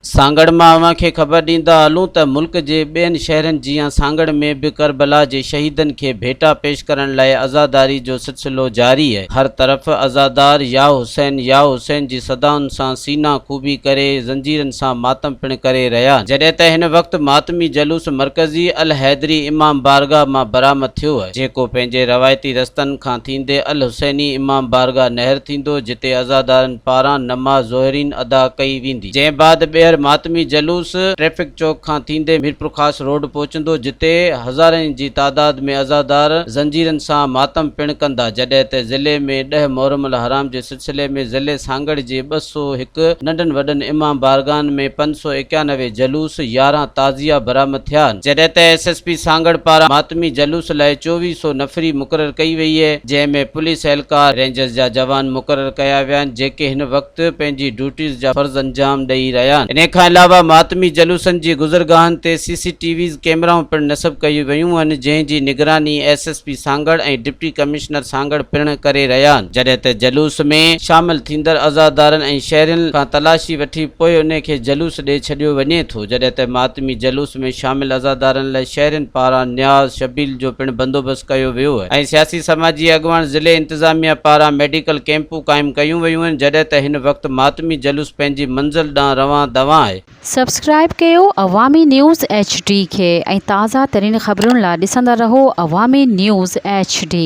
सांगड़ मां अवां खे ख़बर ॾींदा हलूं त मुल्क जे ॿियनि शहरनि जीअं सांगड़ में बि करबला जे शहीदनि खे भेटा पेश करण लाइ अज़ादारी जो सिलसिलो जारी आहे। हर तरफ़ अज़ादार या हुसैन जी सदाउनि सां सीना खूबी करे ज़ंजीरनि सां मातम पिण करे रहिया आहिनि। जॾहिं त हिन वक़्तु मातमी जलूस मरकज़ी अल हैदरी इमाम बारगाह मां बरामद थियो आहे, जेको पंहिंजे रवायती रस्तनि खां थींदे अल हुसैनी इमाम बारगाह नहर थींदो, जिते अज़ादारनि पारां नमाज़ ज़ोहरीन अदा कई वेंदी। जंहिं बाद ॿीहर मातमी जलूस ट्रैफिक चौक खां थींदे मीरपुरखास रोड पहुचंदो, जिते हज़ारनि जी तादाद में अज़ादार ज़ंजीरनि सां मातम पिण कंदा। जॾहिं त ज़िले में 10 मुहर्रम हराम जे सिलसिले में ज़िले सांगड़ जे 201 नंढनि वॾनि इमाम बारगाहनि में 591 जलूस 11 ताज़िया बरामद थिया आहिनि। जॾहिं त SSP सांगड़ पारां मातमी जलूस लाइ 2400 नफ़री मुक़रर कई वई आहे, जंहिं में पुलिस एहलकार रेंजर्स जा जवान मुक़रर कया विया आहिनि, जेके हिन वक़्तु पंहिंजी ड्यूटीज़ जा फ़र्ज़ अंजाम ॾेई रहिया आहिनि। इन खां अलावा मातमी जलूसनि जी गुज़रगाहनि ते CCTV कैमराऊं पिण नस्ब कयूं वयूं आहिनि, जंहिं जी निगरानी SSP सांगड़ ऐं डिप्टी कमिश्नर सांगड़ पिण करे रहिया आहिनि। जॾहिं त जलूस में शामिल थींदड़ अज़ादारनि ऐं शहरियुनि खां तलाशी वठी पोइ उन खे जलूस ॾे छॾियो वञे थो। जॾहिं त मातमी जलूस में शामिल अज़ादारनि लाइ शहरियुनि पारां न्याज़ शबील जो पिण बंदोबस्त कयो वियो आहे ऐं सियासी समाजी अॻवान ज़िले इंतिज़ामिया पारां मेडिकल कैंपूं क़ाइमु कयूं वयूं आहिनि। जॾहिं त हिन वक़्तु मातमी जलूस पंहिंजी मंज़िल ॾांहुं रवां दवां आहे। सब्सक्राइब कयो अवामी न्यूज़ HD खे ऐं ताज़ा तरीन ख़बरुनि लाइ ॾिसंदा रहो अवामी न्यूज़ HD।